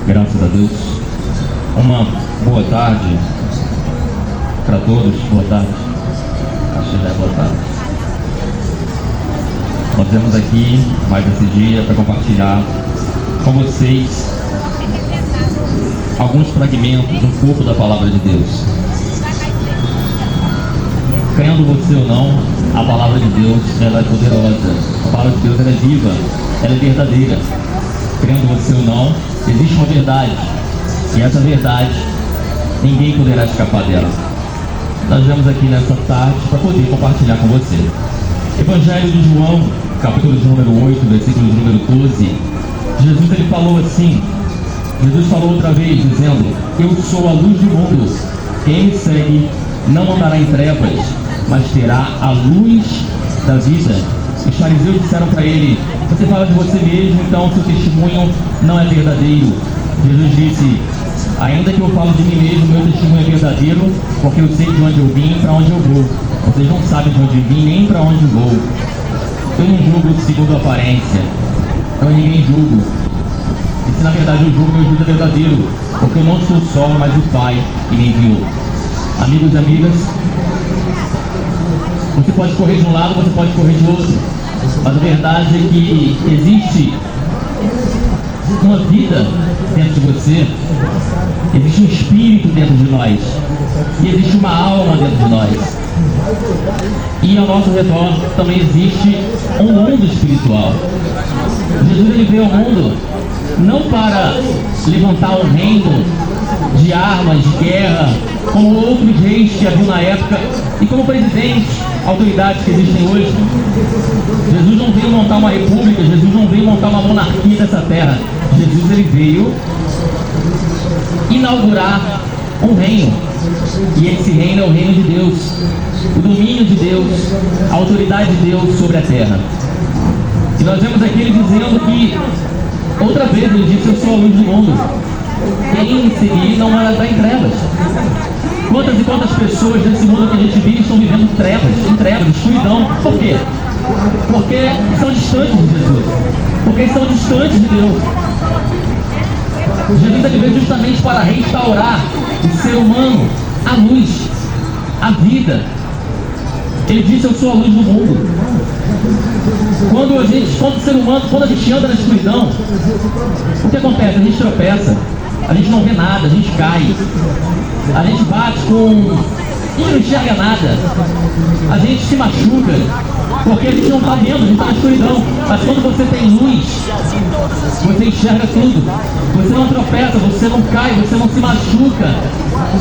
Graças a Deus. Uma boa tarde para todos. Boa tarde. Acho que já é boa tarde. Nós viemos aqui mais esse dia para compartilhar com vocês alguns fragmentos, um pouco da palavra de Deus. Crendo você ou não, a palavra de Deus, ela é poderosa. A palavra de Deus, ela é viva, ela é verdadeira. Crendo você ou não, existe uma verdade. E essa verdade, ninguém poderá escapar dela. Nós viemos aqui nessa tarde para poder compartilhar com você. Evangelho de João, capítulo de número 8, versículo de número 12. Jesus, ele falou assim. Jesus falou outra vez, dizendo: eu sou a luz do mundo. Quem me segue não andará em trevas, mas terá a luz da vida. Os fariseus disseram para ele: você fala de você mesmo, então seu testemunho não é verdadeiro. Jesus disse: ainda que eu falo de mim mesmo, meu testemunho é verdadeiro, porque eu sei de onde eu vim e para onde eu vou. Vocês não sabem de onde vim nem para onde vou. Eu não julgo segundo a aparência, eu ninguém julgo. E se na verdade eu julgo, meu juízo é verdadeiro, porque eu não sou só, mas o Pai que me enviou. Amigos e amigas, você pode correr de um lado, você pode correr de outro, mas a verdade é que existe uma vida dentro de você, existe um espírito dentro de nós, e existe uma alma dentro de nós. E ao nosso redor também existe um mundo espiritual. Jesus, ele veio ao mundo não para levantar um reino de armas, de guerra, como outros reis que haviam na época, e como presidentes, autoridades que existem hoje. Jesus não veio montar uma república, Jesus não veio montar uma monarquia nessa terra. Jesus, ele veio inaugurar um reino, e esse reino é o reino de Deus, o domínio de Deus, a autoridade de Deus sobre a terra. E nós vemos aqui ele dizendo que, outra vez ele disse: eu sou a luz do mundo, quem me seguir não andará em trevas. Quantas e quantas pessoas desse mundo que a gente vive estão vivendo em trevas, escuridão. Por quê? Porque são distantes de Jesus, porque são distantes de Deus. Jesus, ele veio justamente para restaurar o ser humano, a luz, a vida. Ele disse: eu sou a luz do mundo. Quando o ser humano, quando a gente anda na escuridão, o que acontece? A gente tropeça, a gente não vê nada, a gente cai, a gente bate com... a gente não enxerga nada, a gente se machuca, porque a gente não está vendo, a gente está na escuridão. Mas quando você tem luz, você enxerga tudo, você não tropeça, você não cai, você não se machuca,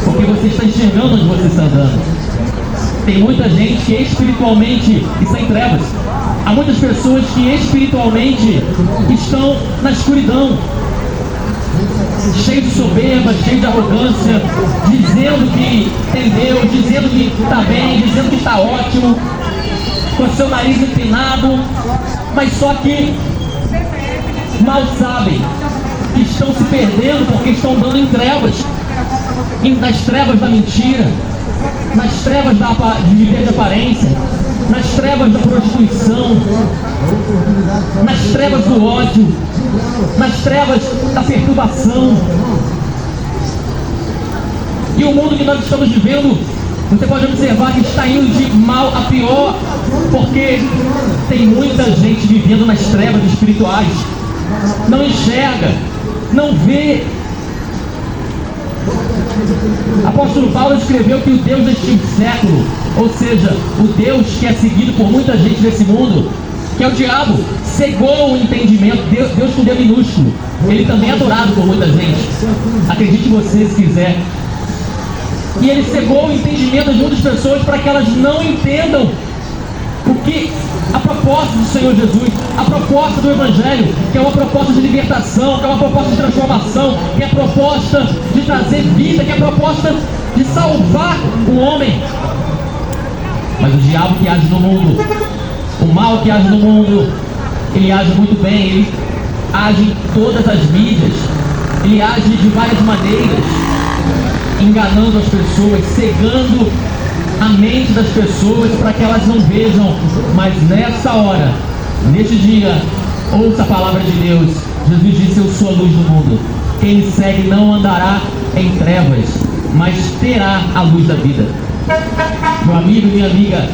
porque você está enxergando onde você está andando. Tem muita gente que espiritualmente está em trevas. Há muitas pessoas que espiritualmente estão na escuridão, cheio de soberba, cheio de arrogância, dizendo que tem Deus, dizendo que está bem, dizendo que está ótimo, com seu nariz empinado, mas só que mal sabem que estão se perdendo porque estão andando em trevas, nas trevas da mentira, nas trevas de viver de aparência, nas trevas da prostituição, nas trevas do ódio, nas trevas da perturbação. E o mundo que nós estamos vivendo, você pode observar que está indo de mal a pior, porque tem muita gente vivendo nas trevas espirituais, não enxerga, não vê. Apóstolo Paulo escreveu que o Deus deste século, ou seja, o Deus que é seguido por muita gente nesse mundo, que é o diabo, cegou o entendimento. Deus com D minúsculo, ele também é adorado por muita gente, acredite você se quiser. E ele cegou o entendimento de muitas pessoas para que elas não entendam o que a proposta do Senhor Jesus, a proposta do Evangelho, que é uma proposta de libertação, que é uma proposta de transformação, que é a proposta de trazer vida, que é a proposta de salvar o homem. Mas o diabo que age no mundo, o mal que age no mundo, ele age muito bem, ele age em todas as mídias, ele age de várias maneiras, enganando as pessoas, cegando a mente das pessoas para que elas não vejam. Mas nessa hora, neste dia, ouça a palavra de Deus. Jesus disse: eu sou a luz do mundo. Quem me segue não andará em trevas, mas terá a luz da vida. Meu amigo, minha amiga,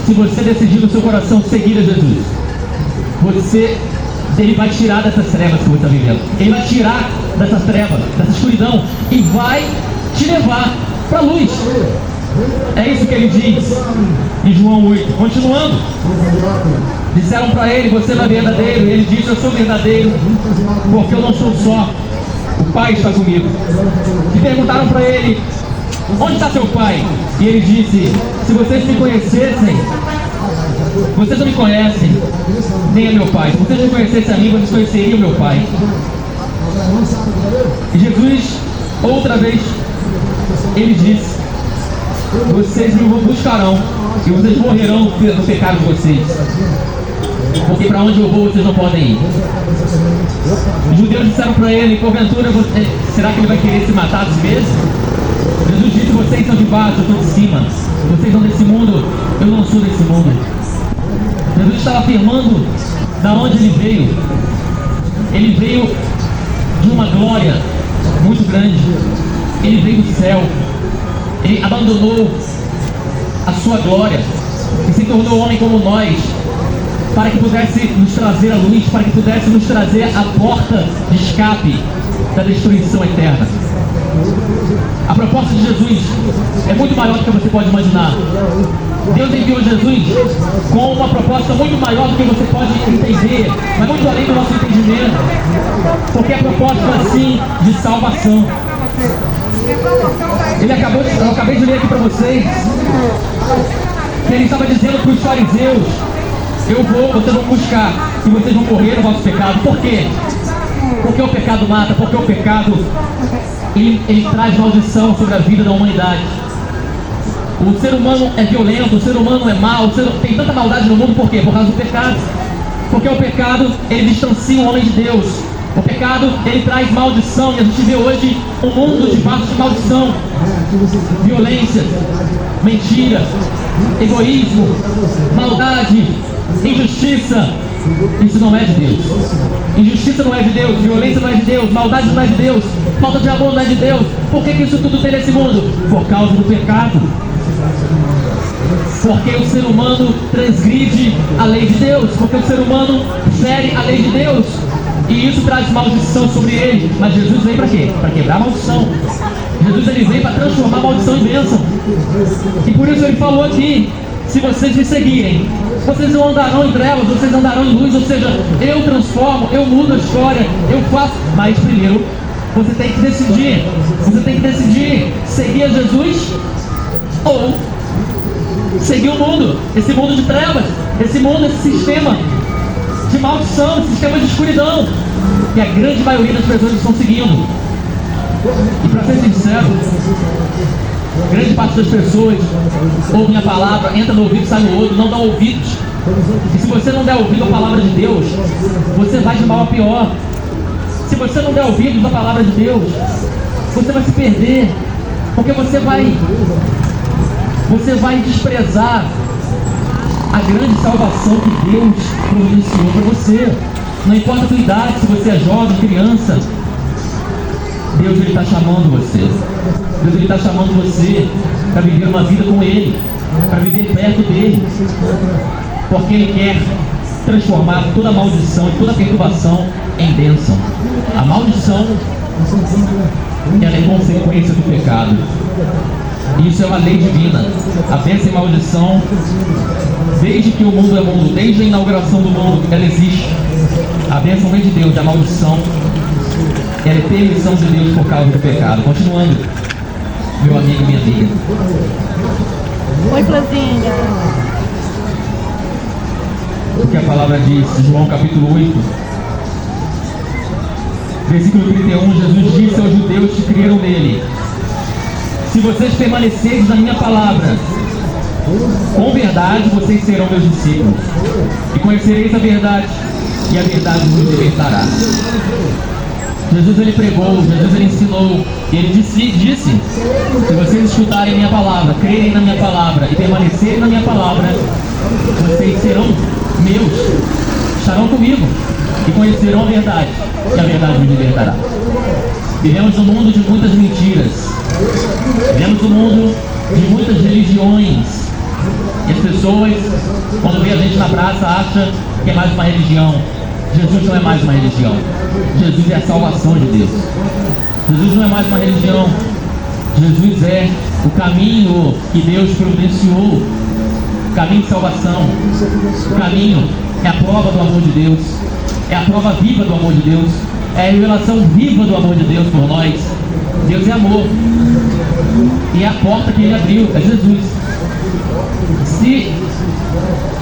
se você decidir no seu coração seguir a Jesus, Ele vai tirar dessas trevas que você está vivendo. Ele vai tirar dessa treva, dessa escuridão, e vai te levar para a luz. É isso que ele diz em João 8. Continuando, disseram para ele: você não é verdadeiro. E ele disse: eu sou verdadeiro, porque eu não sou só, o Pai está comigo. E perguntaram para ele: onde está seu Pai? E ele disse: se vocês me conhecessem, vocês não me conhecem, nem a meu Pai. Se vocês me conhecessem a mim, vocês conheceriam meu Pai. E Jesus, outra vez, ele disse: vocês me buscarão e vocês morrerão no pecado de vocês, porque para onde eu vou vocês não podem ir. Os judeus disseram para ele: porventura, será que ele vai querer se matar a si mesmo? Jesus disse: vocês são de baixo, eu sou de cima. Vocês são desse mundo, eu não sou desse mundo. Jesus estava afirmando da onde ele veio. Ele veio de uma glória muito grande. Ele veio do céu. Ele abandonou a sua glória e se tornou homem como nós, para que pudesse nos trazer a luz, para que pudesse nos trazer a porta de escape da destruição eterna. A proposta de Jesus é muito maior do que você pode imaginar. Deus enviou Jesus com uma proposta muito maior do que você pode entender, mas muito além do nosso entendimento, porque é proposta assim de salvação. Eu acabei de ler aqui para vocês que ele estava dizendo para os fariseus: vocês vão buscar e vocês vão morrer no vosso pecado. Por quê? Porque o pecado mata, porque o pecado ele traz maldição sobre a vida da humanidade. O ser humano é violento, o ser humano é mau, tem tanta maldade no mundo. Por quê? Por causa do pecado. Porque o pecado, ele distancia o homem de Deus. O pecado, ele traz maldição, e a gente vê hoje um mundo debaixo de maldição, violência, mentira, egoísmo, maldade, injustiça. Isso não é de Deus. Injustiça não é de Deus, violência não é de Deus, maldade não é de Deus, falta de amor não é de Deus. Por que isso tudo tem nesse mundo? Por causa do pecado. Porque o ser humano transgride a lei de Deus, porque o ser humano fere a lei de Deus, e isso traz maldição sobre ele. Mas Jesus veio para quê? Para quebrar a maldição. Jesus ele veio para transformar a maldição em bênção. E por isso ele falou aqui: se vocês me seguirem, vocês não andarão em trevas, vocês andarão em luz. Ou seja, eu transformo, eu mudo a história, eu faço. Mas primeiro, você tem que decidir. Você tem que decidir seguir a Jesus ou seguir o mundo, esse mundo de trevas, esse mundo, esse sistema de maldição, esse sistema de escuridão, que a grande maioria das pessoas estão seguindo. E para ser sincero, grande parte das pessoas ouvem a palavra, entra no ouvido, sai no outro, não dá ouvidos. E se você não der ouvido à palavra de Deus, você vai de mal a pior. Se você não der ouvidos à palavra de Deus, você vai se perder, porque você vai desprezar a grande salvação que Deus providenciou para você. Não importa a tua idade, se você é jovem, criança, Deus ele está chamando você. Deus ele está chamando você para viver uma vida com Ele, para viver perto dele, porque Ele quer transformar toda maldição e toda perturbação em bênção. A maldição, ela é consequência do pecado. Isso é uma lei divina. A bênção e a maldição, desde que o mundo é mundo, desde a inauguração do mundo, ela existe. A bênção vem de Deus, a maldição, ela é permissão de Deus por causa do pecado. Continuando, meu amigo e minha amiga. Oi, Flazinha. O que a palavra diz, João capítulo 8, versículo 31, Jesus disse aos judeus que creram nele: se vocês permanecerem na minha palavra, com verdade vocês serão meus discípulos, e conhecereis a verdade, e a verdade vos libertará. Jesus ele pregou, Jesus ele ensinou, e ele disse: se vocês escutarem minha palavra, crerem na minha palavra e permanecerem na minha palavra, vocês serão meus, estarão comigo. e conhecerão a verdade, e a verdade vos libertará. Vivemos num mundo de muitas mentiras. Vivemos num mundo de muitas religiões. E as pessoas, quando vê a gente na praça, acham que é mais uma religião. Jesus não é mais uma religião. Jesus é a salvação de Deus. Jesus não é mais uma religião. Jesus é o caminho que Deus providenciou. O caminho de salvação. O caminho é a prova do amor de Deus. É a prova viva do amor de Deus. É a revelação viva do amor de Deus por nós. Deus é amor. E é a porta que Ele abriu, é Jesus.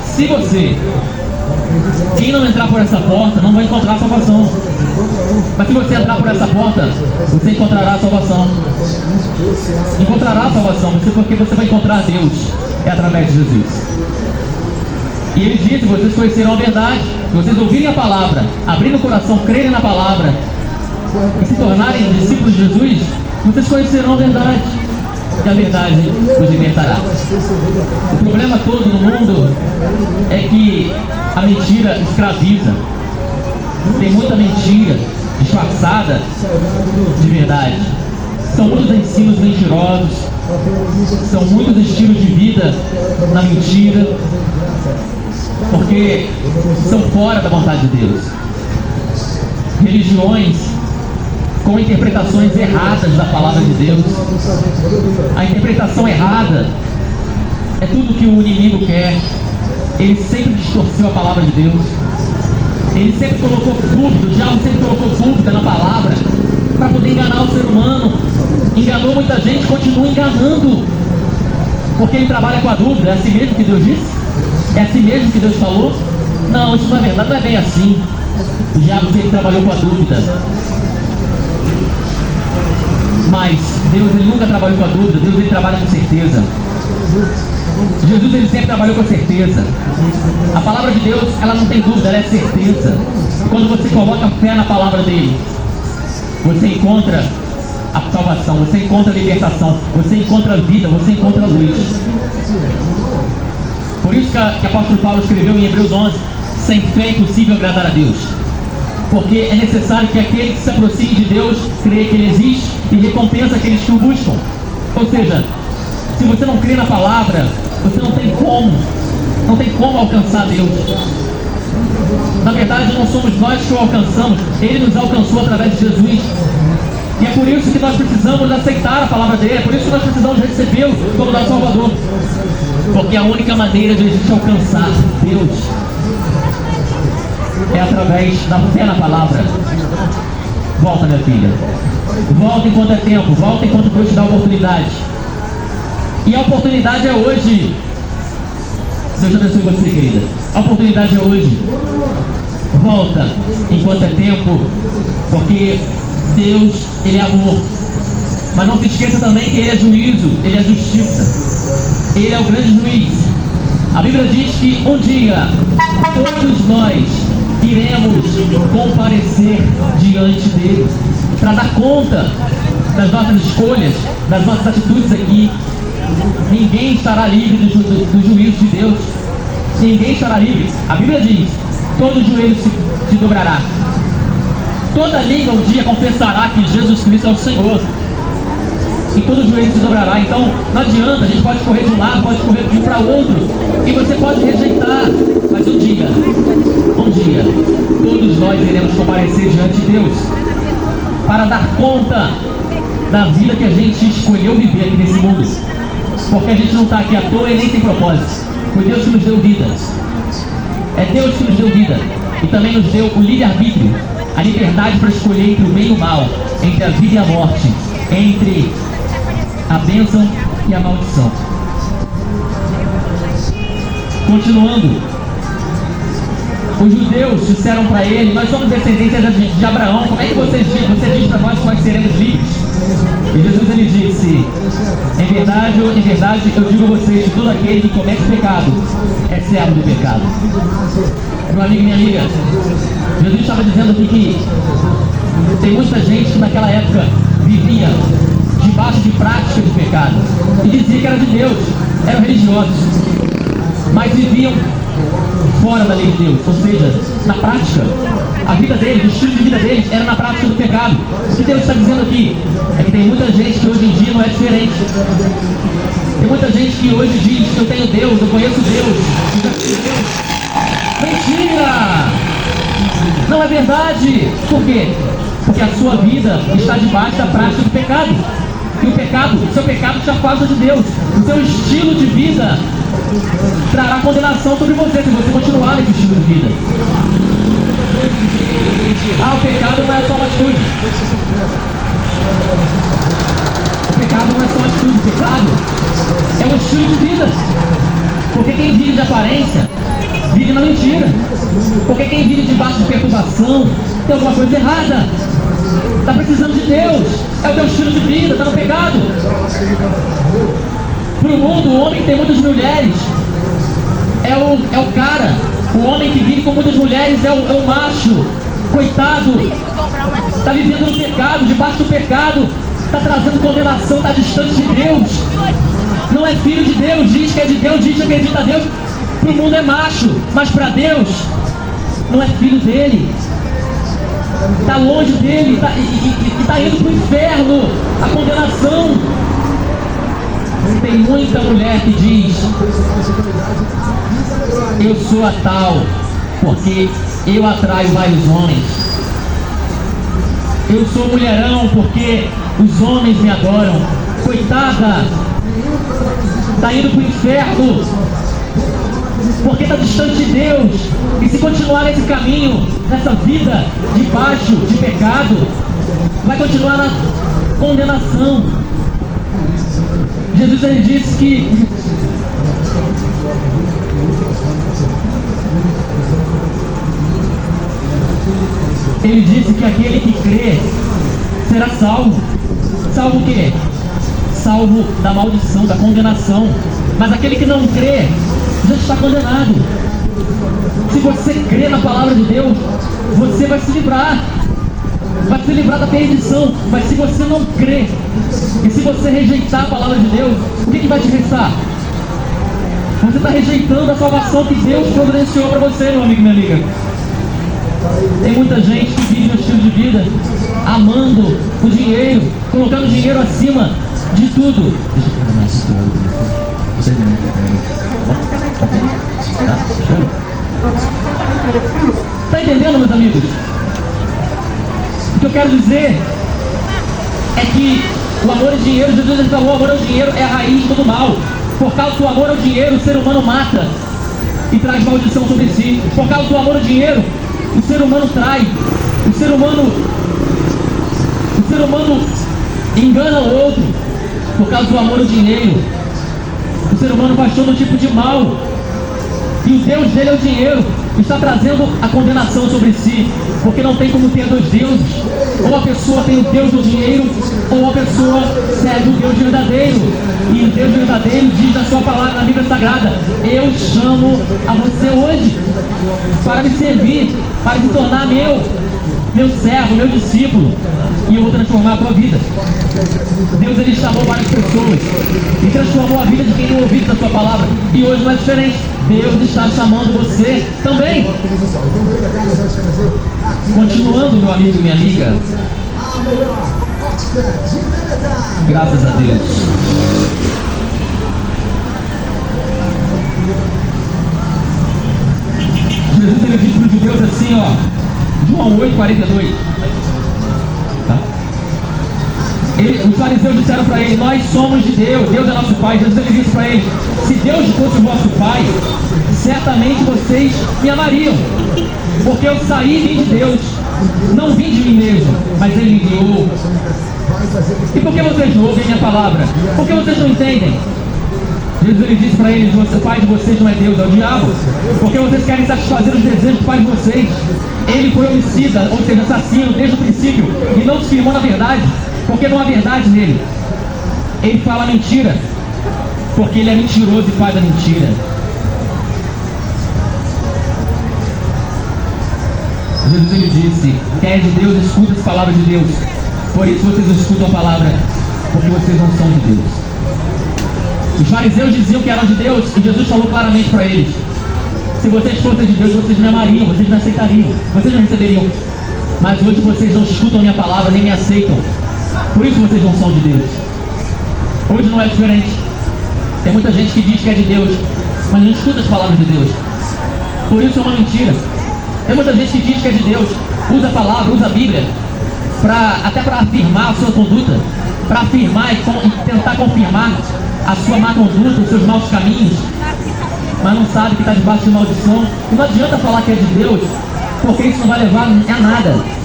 Se você, quem não entrar por essa porta, não vai encontrar a salvação. Mas se você entrar por essa porta, você encontrará a salvação. Encontrará a salvação, porque você vai encontrar Deus. É através de Jesus. E Ele disse: vocês conhecerão a verdade. Se vocês ouvirem a palavra, abrirem o coração, crerem na palavra e se tornarem discípulos de Jesus, vocês conhecerão a verdade. E a verdade os libertará. O problema todo no mundo é que a mentira escraviza. Tem muita mentira disfarçada de verdade. São muitos ensinos mentirosos. São muitos estilos de vida na mentira, porque são fora da vontade de Deus. Religiões com interpretações erradas da palavra de Deus. A interpretação errada é tudo que o inimigo quer. Ele sempre distorceu a palavra de Deus. Ele sempre colocou dúvida, o diabo sempre colocou dúvida na palavra para poder enganar o ser humano. Enganou muita gente, continua enganando, porque ele trabalha com a dúvida. É assim mesmo que Deus disse? É assim mesmo que Deus falou? Não, isso não é verdade, não é bem assim. O diabo sempre trabalhou com a dúvida. Mas Deus, Ele nunca trabalhou com a dúvida. Deus, Ele trabalha com certeza. Jesus, Ele sempre trabalhou com certeza. A palavra de Deus, ela não tem dúvida, ela é certeza. Quando você coloca fé na palavra dEle, você encontra a salvação, você encontra a libertação, você encontra a vida, você encontra a luz. Por isso que o apóstolo Paulo escreveu em Hebreus 11: sem fé é impossível agradar a Deus. Porque é necessário que aquele que se aproxime de Deus creia que Ele existe e recompensa aqueles que o buscam. Ou seja, se você não crê na palavra, você não tem como alcançar Deus. Na verdade, não somos nós que o alcançamos, Ele nos alcançou através de Jesus. E é por isso que nós precisamos aceitar a palavra dele, é por isso que nós precisamos recebê-lo como nosso Salvador. Porque a única maneira de a gente alcançar Deus é através da fé na palavra. Volta, minha filha. Volta enquanto é tempo, volta enquanto Deus te dá a oportunidade. E a oportunidade é hoje. Deus abençoe você, querida. A oportunidade é hoje. Volta enquanto é tempo, porque Deus, Ele é amor. Mas não se esqueça também que Ele é juízo, Ele é justiça. Ele é o grande juiz. A Bíblia diz que um dia todos nós iremos comparecer diante dele para dar conta das nossas escolhas, das nossas atitudes aqui. Ninguém estará livre do juízo de Deus. Ninguém estará livre. A Bíblia diz: todo joelho se dobrará, toda língua um dia confessará que Jesus Cristo é o Senhor, e todo joelho se dobrará. Então não adianta, a gente pode correr de um lado, pode correr de um para outro, e você pode rejeitar, mas um dia todos nós iremos comparecer diante de Deus para dar conta da vida que a gente escolheu viver aqui nesse mundo. Porque a gente não está aqui à toa e nem tem propósito. Foi Deus que nos deu vida. É Deus que nos deu vida. E também nos deu o livre-arbítrio, a liberdade para escolher entre o bem e o mal, entre a vida e a morte, entre a bênção e a maldição. Continuando, os judeus disseram para ele: nós somos descendentes de Abraão, como é que você diz para nós que nós seremos livres? E Jesus, ele disse: em verdade eu digo a vocês que todo aquele que comete pecado é servo do pecado. Meu amigo e minha amiga, Jesus estava dizendo aqui que tem muita gente que naquela época vivia debaixo de prática de pecado e dizia que era de Deus, eram religiosos, mas viviam fora da lei de Deus, ou seja, na prática. A vida deles, o estilo de vida deles era na prática do pecado. O que Deus está dizendo aqui é que tem muita gente que hoje em dia não é diferente. Tem muita gente que hoje diz: eu tenho Deus, eu conheço Deus. Mentira! Não é verdade. Por quê? Porque a sua vida está debaixo da prática do pecado. E o seu pecado te afasta de Deus. O seu estilo de vida trará condenação sobre você se você continuar nesse estilo de vida. O pecado não é só uma atitude. O pecado não é só uma atitude. O pecado é um estilo de vida. Porque quem vive de aparência vive na mentira. Porque quem vive debaixo de perturbação tem alguma coisa errada. Está precisando de Deus. É o teu estilo de vida, está no pecado. Para o mundo, o homem que tem muitas mulheres é o cara. O homem que vive com muitas mulheres é o macho. Coitado. Está vivendo no pecado, debaixo do pecado. Está trazendo condenação, está distante de Deus. Não é filho de Deus, diz que é de Deus, diz que acredita a Deus. Para o mundo é macho, mas para Deus não é filho dele. Está longe dele, e está indo para o inferno, a condenação. Tem muita mulher que diz: eu sou a tal porque eu atraio vários homens. Eu sou mulherão porque os homens me adoram. Coitada, está indo para o inferno porque está distante de Deus. E se continuar nesse caminho, nessa vida debaixo de pecado, vai continuar na condenação. Jesus, ele disse que aquele que crê será salvo. Salvo o quê? Salvo da maldição, da condenação. Mas aquele que não crê já está condenado. Se você crê na palavra de Deus, você vai se livrar. Vai se livrar da perdição. Mas se você não crê, e se você rejeitar a palavra de Deus, o que vai te restar? Você está rejeitando a salvação que Deus providenciou para você, meu amigo e minha amiga. Tem muita gente que vive um estilo de vida amando o dinheiro, colocando o dinheiro acima de tudo. Está entendendo, meus amigos? O que eu quero dizer é que o amor ao dinheiro, Jesus falou: o amor ao dinheiro é a raiz de todo mal. Por causa do amor ao dinheiro, o ser humano mata e traz maldição sobre si. Por causa do amor ao dinheiro, o ser humano trai. O ser humano engana o outro. Por causa do amor ao dinheiro, o ser humano faz todo tipo de mal. E o Deus dele é o dinheiro. Está trazendo a condenação sobre si. Porque não tem como ter dois deuses. Ou a pessoa tem o Deus do dinheiro, ou a pessoa serve o Deus verdadeiro. E o Deus verdadeiro diz na sua palavra, na Bíblia Sagrada: eu chamo a você hoje para me servir, para se tornar meu servo, meu discípulo, e eu vou transformar a tua vida. Deus, ele chamou várias pessoas e transformou a vida de quem não ouviu da sua palavra. E hoje não é diferente. Deus está chamando você também. Continuando, meu amigo e minha amiga, graças a Deus. Jesus, ele disse para os judeus assim, João 8:42. Tá? Os fariseus disseram para ele: nós somos de Deus, Deus é nosso Pai. Jesus, ele disse para eles: se Deus fosse o vosso Pai, certamente vocês me amariam, porque eu saí e vim de Deus, não vim de mim mesmo, mas Ele me enviou. E por que vocês não ouvem a minha palavra? Por que vocês não entendem? Jesus, ele disse para eles: o pai de vocês não é Deus, é o diabo, porque vocês querem satisfazer os desejos do pai de vocês. Ele foi homicida, ou seja, assassino desde o princípio, e não se firmou na verdade, porque não há verdade nele. Ele fala mentira, porque ele é mentiroso e pai da mentira. Jesus, ele disse: quem é de Deus escuta as palavras de Deus. Por isso vocês escutam a palavra, porque vocês não são de Deus. Os fariseus diziam que eram de Deus, e Jesus falou claramente para eles: Se vocês fossem de Deus, vocês me amariam, vocês me aceitariam, vocês me receberiam. Mas hoje vocês não escutam a minha palavra, nem me aceitam. Por isso vocês não são de Deus. Hoje não é diferente. Tem muita gente que diz que é de Deus, mas não escuta as palavras de Deus. Por isso é uma mentira. Tem muita gente que diz que é de Deus, usa a palavra, usa a Bíblia, até para afirmar a sua conduta, para afirmar e tentar confirmar a sua má conduta, os seus maus caminhos, mas não sabe que está debaixo de maldição. E não adianta falar que é de Deus, porque isso não vai levar a nada.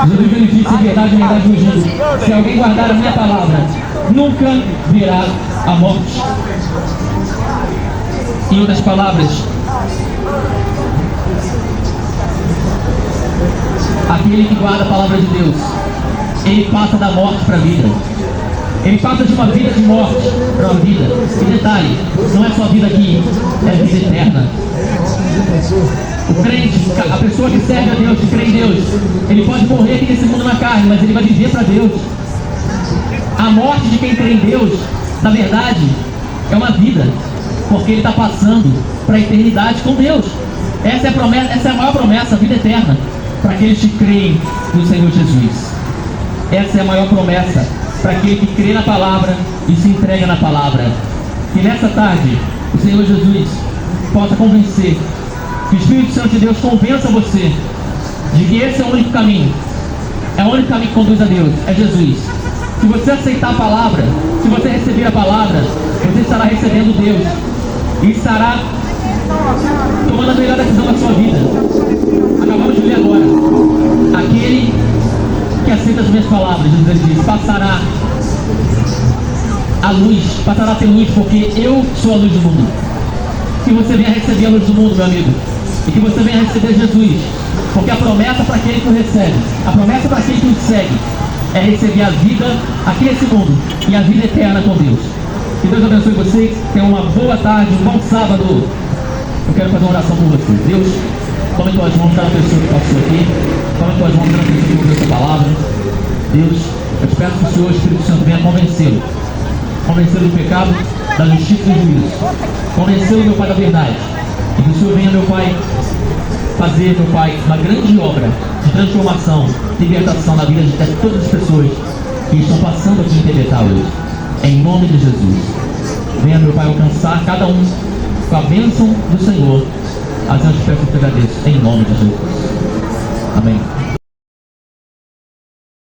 Jesus ele disse: em verdade, vos digo, se alguém guardar a minha palavra, nunca virá a morte. Em outras palavras, aquele que guarda a palavra de Deus, ele passa da morte para a vida. Ele passa de uma vida de morte para uma vida. E detalhe, não é só vida aqui, é vida eterna. O crente, a pessoa que serve a Deus, que crê em Deus, ele pode morrer aqui nesse mundo na carne, mas ele vai viver para Deus. A morte de quem crê em Deus, na verdade, é uma vida, porque ele está passando para a eternidade com Deus. Essa é a promessa, essa é a maior promessa, a vida eterna, para aqueles que creem no Senhor Jesus. Essa é a maior promessa para aquele que crê na palavra e se entrega na palavra. Que nessa tarde o Senhor Jesus possa convencer, que o Espírito Santo de Deus convença você de que esse é o único caminho. É o único caminho que conduz a Deus, é Jesus. Se você aceitar a palavra, se você receber a palavra, você estará recebendo Deus e estará tomando a melhor decisão da sua vida. Acabamos de ler agora: aquele que aceita as minhas palavras, Jesus diz, passará a luz, passará a ter luz, porque eu sou a luz do mundo. Que você venha receber a luz do mundo, meu amigo, e que você venha receber Jesus, porque a promessa para aquele que o recebe, a promessa para aquele que o segue, é receber a vida aqui nesse mundo e a vida eterna com Deus. Que Deus abençoe vocês, tenham uma boa tarde, um bom sábado. Eu quero fazer uma oração por vocês. Deus, tome tuas mãos cada pessoa que passou aqui, tome tuas mãos cada pessoa que ouviu essa palavra. Deus, eu te peço que o Senhor, Espírito Santo, venha convencê-lo do pecado, da justiça e do juízo. Convencê-lo, meu Pai, da verdade. E que o Senhor venha, meu Pai, fazer, meu Pai, uma grande obra de transformação, libertação na vida de todas as pessoas que estão passando aqui em Tebetá hoje. Em nome de Jesus. Venha, meu Pai, alcançar cada um com a bênção do Senhor. Assim eu te peço e te agradeço. Em nome de Jesus. Amém.